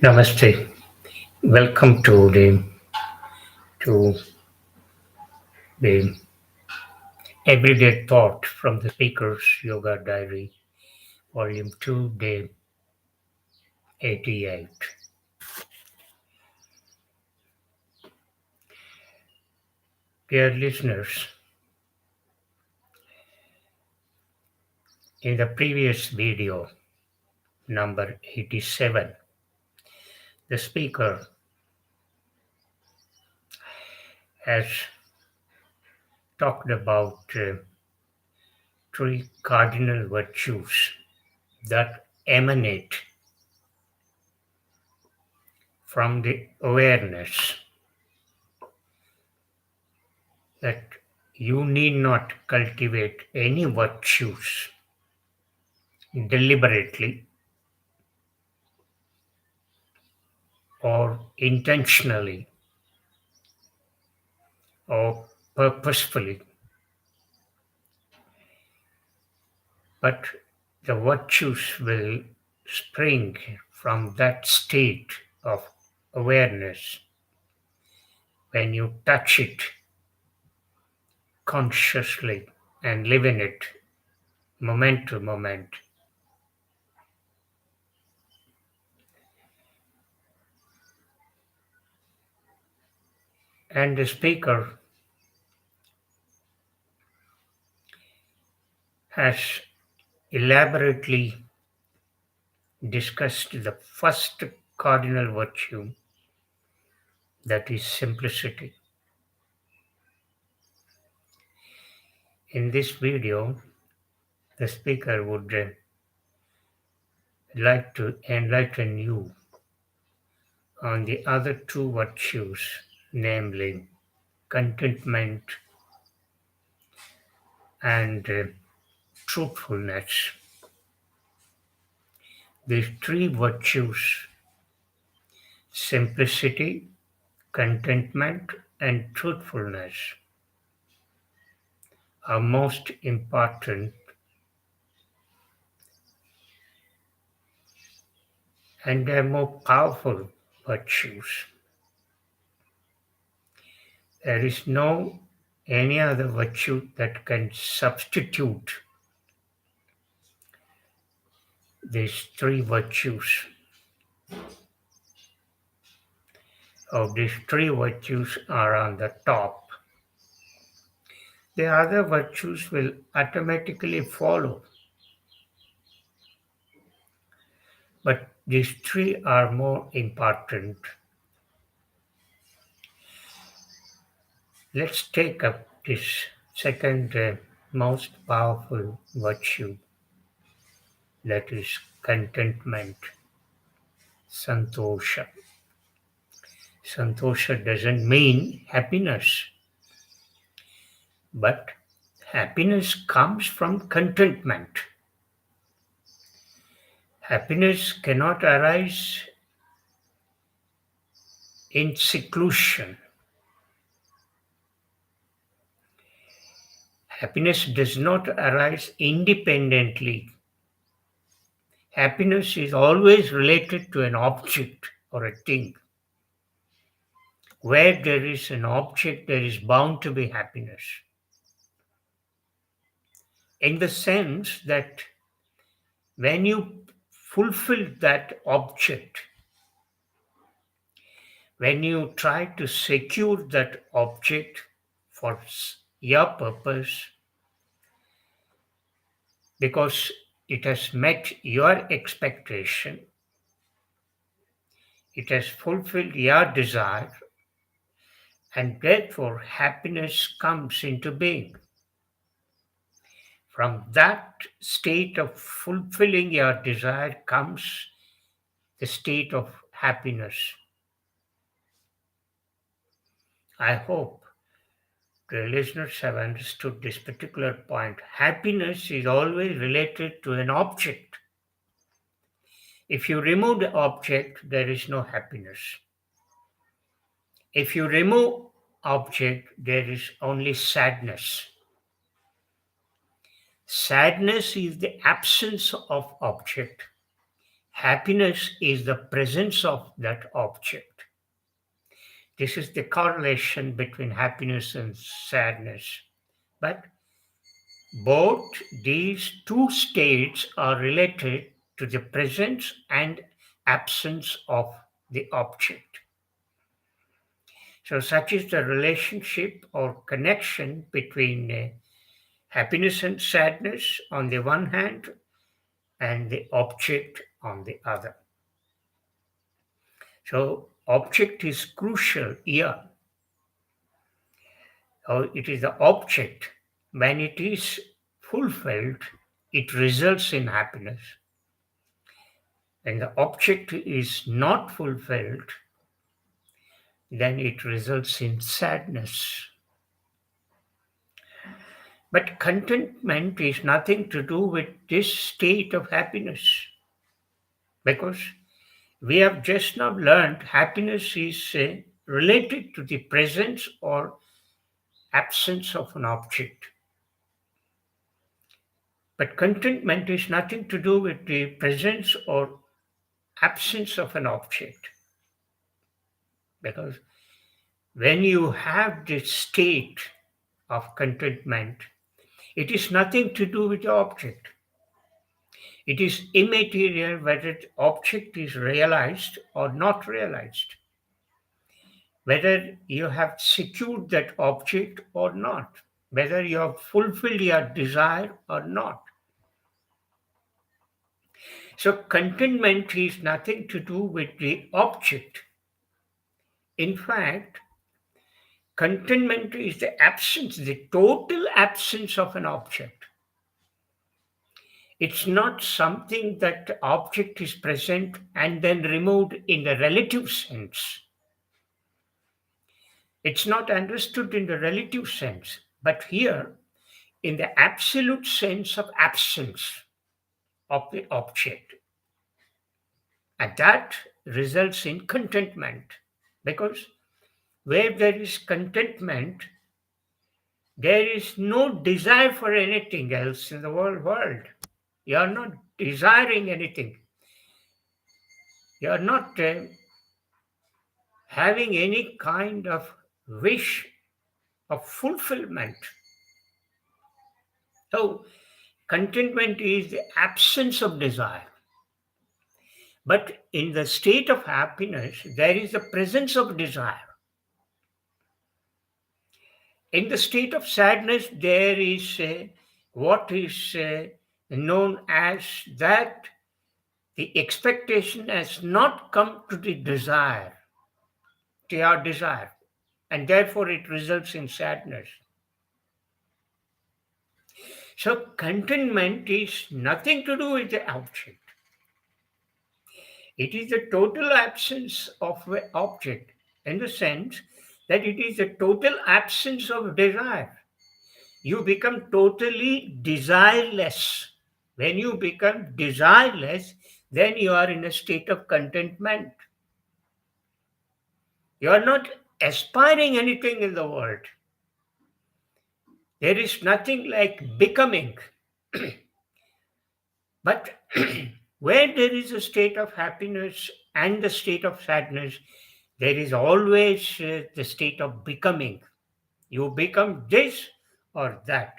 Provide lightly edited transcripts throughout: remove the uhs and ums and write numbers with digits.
Namaste. Welcome to the Everyday Thought from the Speaker's Yoga Diary, Volume 2, Day 88. Dear listeners, in the previous video, number 87, the speaker has talked about three cardinal virtues that emanate from the awareness that you need not cultivate any virtues deliberately or intentionally or purposefully, but the virtues will spring from that state of awareness when you touch it consciously and live in it moment to moment. And the speaker has elaborately discussed the first cardinal virtue, that is simplicity. In this video, the speaker would like to enlighten you on the other two virtues, namely contentment and truthfulness. These three virtues, simplicity, contentment, and truthfulness, are most important and they are more powerful virtues. There is no any other virtue that can substitute these three virtues. Of these three virtues are on the top. The other virtues will automatically follow, but these three are more important. Let's take up this second most powerful virtue, that is contentment, santosha. Santosha doesn't mean happiness, but happiness comes from contentment. Happiness cannot arise in seclusion. Happiness does not arise independently. Happiness is always related to an object or a thing. Where there is an object, there is bound to be happiness. In the sense that when you fulfill that object, when you try to secure that object for your purpose, because it has met your expectation, it has fulfilled your desire, and therefore happiness comes into being. From that state of fulfilling your desire comes the state of happiness. I hope the listeners have understood this particular point. Happiness is always related to an object. If you remove the object, there is no happiness. If you remove object, there is only sadness. Sadness is the absence of object. Happiness is the presence of that object. This is the correlation between happiness and sadness. But both these two states are related to the presence and absence of the object. So, such is the relationship or connection between happiness and sadness on the one hand and the object on the other. So, object is crucial here. It is the object. When it is fulfilled, it results in happiness. When the object is not fulfilled, then it results in sadness. But contentment is nothing to do with this state of happiness, because we have just now learned happiness is related to the presence or absence of an object. But contentment is nothing to do with the presence or absence of an object. Because when you have this state of contentment, it is nothing to do with the object. It is immaterial whether the object is realized or not realized, whether you have secured that object or not, whether you have fulfilled your desire or not. So, contentment is nothing to do with the object. In fact, contentment is the absence, the total absence of an object. It's not something that the object is present and then removed in the relative sense. It's not understood in the relative sense, but here in the absolute sense of absence of the object. And that results in contentment, because where there is contentment, there is no desire for anything else in the world. You are not desiring anything. You are not having any kind of wish of fulfillment. So, contentment is the absence of desire. But in the state of happiness, there is the presence of desire. In the state of sadness, there is what is known as that the expectation has not come to the desire, to our desire, and therefore it results in sadness. So, contentment is nothing to do with the object. It is the total absence of the object, in the sense that it is the total absence of desire. You become totally desireless. When you become desireless, then you are in a state of contentment. You are not aspiring anything in the world. There is nothing like becoming. But where there is a state of happiness and the state of sadness, there is always the state of becoming. You become this or that.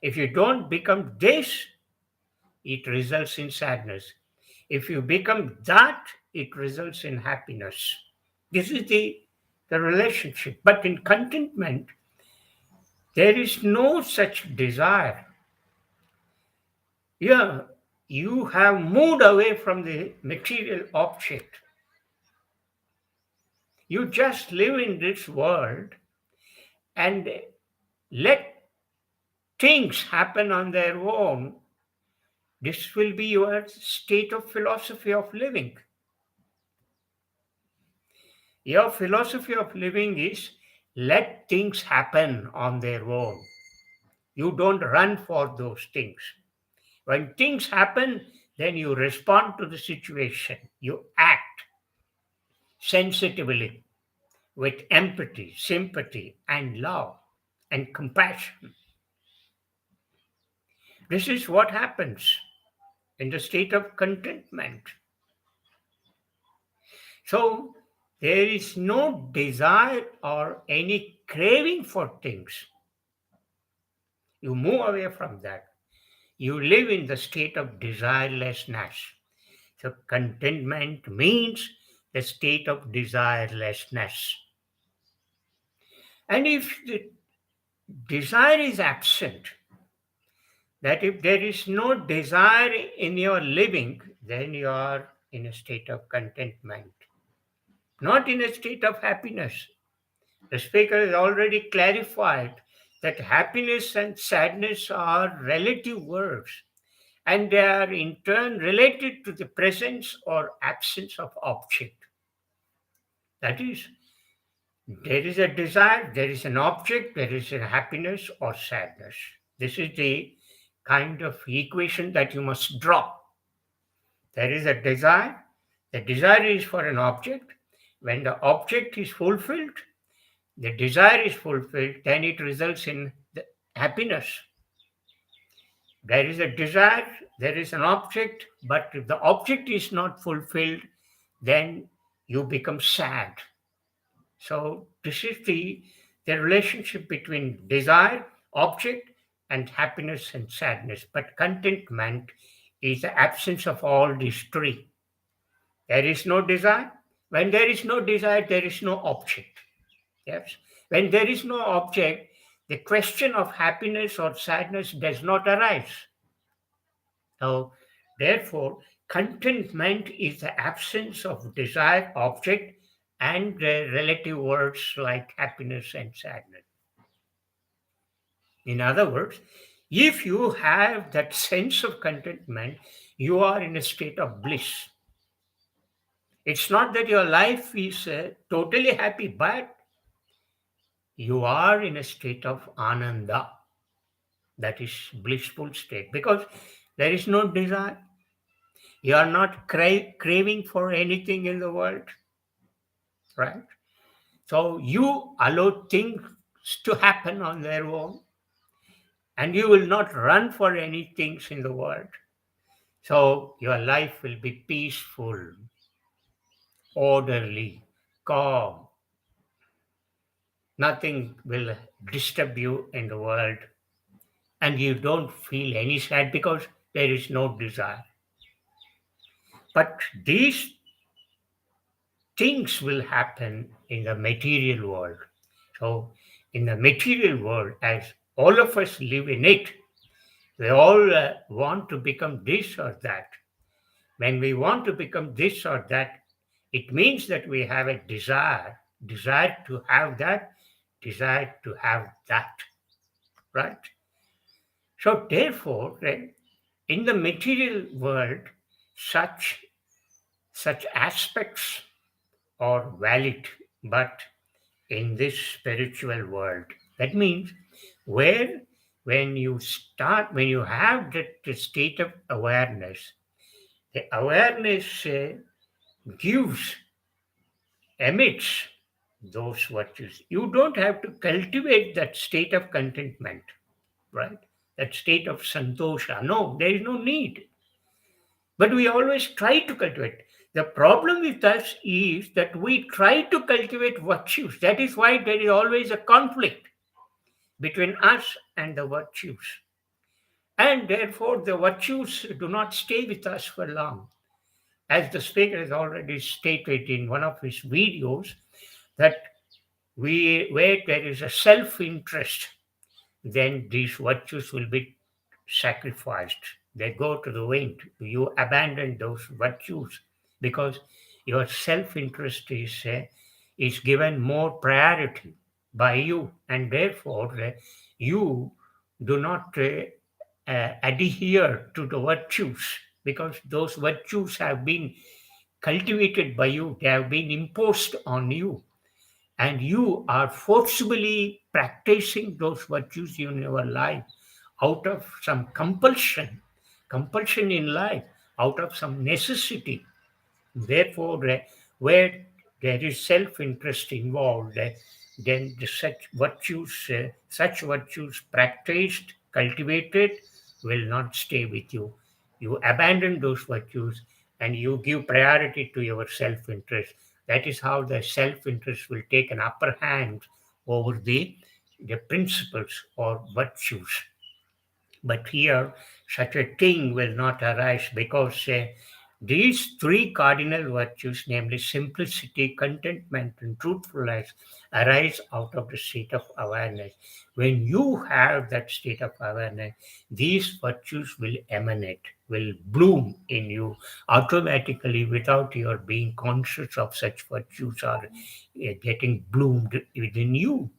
If you don't become this, it results in sadness. If you become that, it results in happiness. This is the relationship. But in contentment, there is no such desire. Yeah, you have moved away from the material object. You just live in this world and let things happen on their own. This will be your state of philosophy of living. Your philosophy of living is let things happen on their own. You don't run for those things. When things happen, then you respond to the situation. You act sensitively with empathy, sympathy, and love and compassion. This is what happens in the state of contentment. So there is no desire or any craving for things. You move away from that. You live in the state of desirelessness. So contentment means the state of desirelessness. And if the desire is absent, that if there is no desire in your living, then you are in a state of contentment, not in a state of happiness. The speaker has already clarified that happiness and sadness are relative words, and they are in turn related to the presence or absence of object. That is, there is a desire, there is an object, there is a happiness or sadness. This is the kind of equation that you must draw. There is a desire, the desire is for an object. When the object is fulfilled, the desire is fulfilled, then it results in the happiness. There is a desire, there is an object, but if the object is not fulfilled, then you become sad. So this is the relationship between desire, object, and happiness and sadness. But contentment is the absence of all these three. There is no desire. When there is no desire, there is no object. Yes. When there is no object, the question of happiness or sadness does not arise. So, therefore, contentment is the absence of desired object and the relative words like happiness and sadness. In other words, if you have that sense of contentment, you are in a state of bliss. It's not that your life is totally happy, but you are in a state of ananda, that is blissful state, because there is no desire. You are not craving for anything in the world, right? So you allow things to happen on their own, and you will not run for any things in the world. So your life will be peaceful, orderly, calm. Nothing will disturb you in the world, and you don't feel any sad because there is no desire. But these things will happen in the material world. So, in the material world, as all of us live in it, we all want to become this or that. When we want to become this or that, it means that we have a desire to have that, desire to have that, right? So, therefore, in the material world, such such aspects are valid, but in this spiritual world, that means where when you have that state of awareness, the awareness gives, emits those virtues. You don't have to cultivate that state of contentment, right? That state of santosha. No, there is no need. But we always try to cultivate. The problem with us is that we try to cultivate virtues. That is why there is always a conflict between us and the virtues. And therefore, the virtues do not stay with us for long. As the speaker has already stated in one of his videos, that where there is a self interest, then these virtues will be sacrificed. They go to the wind. You abandon those virtues because your self interest is given more priority by you, and therefore you do not adhere to the virtues because those virtues have been cultivated by you, they have been imposed on you, and you are forcibly practicing those virtues in your life out of some compulsion in life, out of some necessity. Therefore, where there is self-interest involved, then such virtues practiced, cultivated, will not stay with you. You abandon those virtues and you give priority to your self-interest. That is how the self interest will take an upper hand over the principles or virtues. But here, such a thing will not arise because these three cardinal virtues, namely simplicity, contentment, and truthfulness, arise out of the state of awareness. When you have that state of awareness, these virtues will emanate, will bloom in you automatically without your being conscious of such virtues are getting bloomed within you.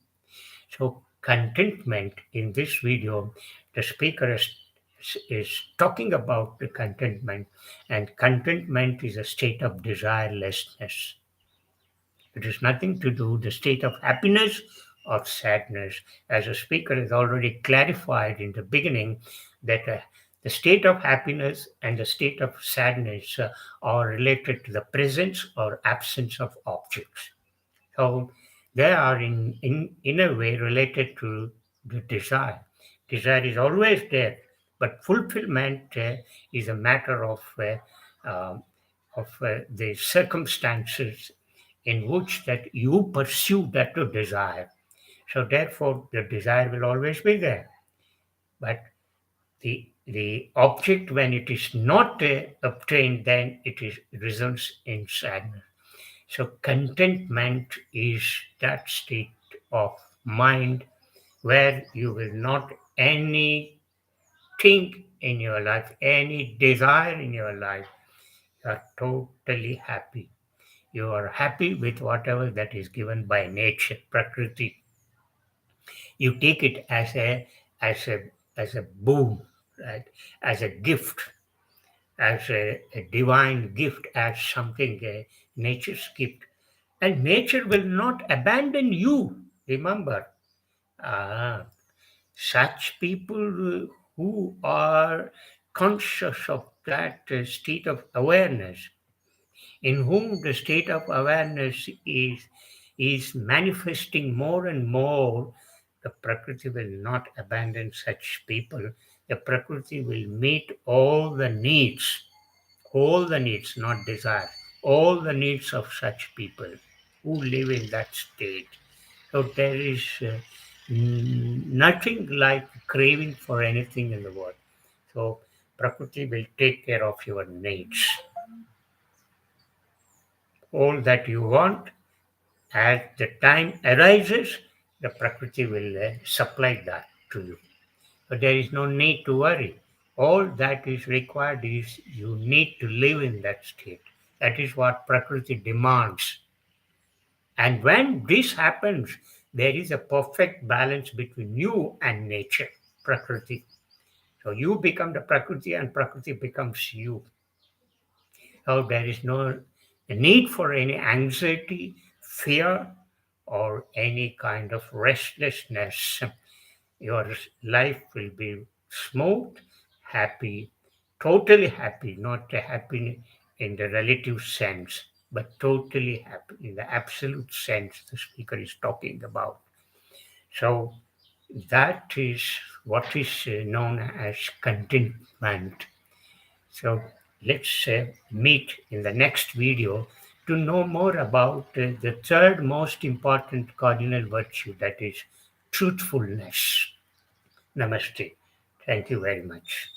So, contentment in this video, the speaker is talking about the contentment, and contentment is a state of desirelessness. It has nothing to do with the state of happiness or sadness, as the speaker has already clarified in the beginning that the state of happiness and the state of sadness are related to the presence or absence of objects. So they are in a way related to the desire. Desire is always there, but fulfillment is a matter um of the circumstances in which that you pursue that desire. So therefore, the desire will always be there. But the object, when it is not obtained, then it results in sadness. So, contentment is that state of mind where you will not anything in your life, any desire in your life. You are totally happy. You are happy with whatever that is given by nature, Prakriti. You take it as a as a boon, right? As a gift, as a divine gift, as something nature's gift. And nature will not abandon you. Remember, uh, such people who are conscious of that state of awareness, in whom the state of awareness is manifesting more and more, the Prakriti will not abandon such people. The Prakriti will meet all the needs, not desire, all the needs of such people who live in that state. So there is nothing like craving for anything in the world. So Prakriti will take care of your needs. All that you want, as the time arises, the Prakriti will supply that to you. So there is no need to worry. All that is required is you need to live in that state. That is what Prakriti demands. And when this happens, there is a perfect balance between you and nature, Prakriti. So you become the Prakriti and Prakriti becomes you. So there is no need for any anxiety, fear, or any kind of restlessness. Your life will be smooth, happy, totally happy, not happy in the relative sense, but totally happy in the absolute sense the speaker is talking about. So that is what is known as contentment. So let's meet in the next video to know more about the third most important cardinal virtue, that is truthfulness. Namaste. Thank you very much.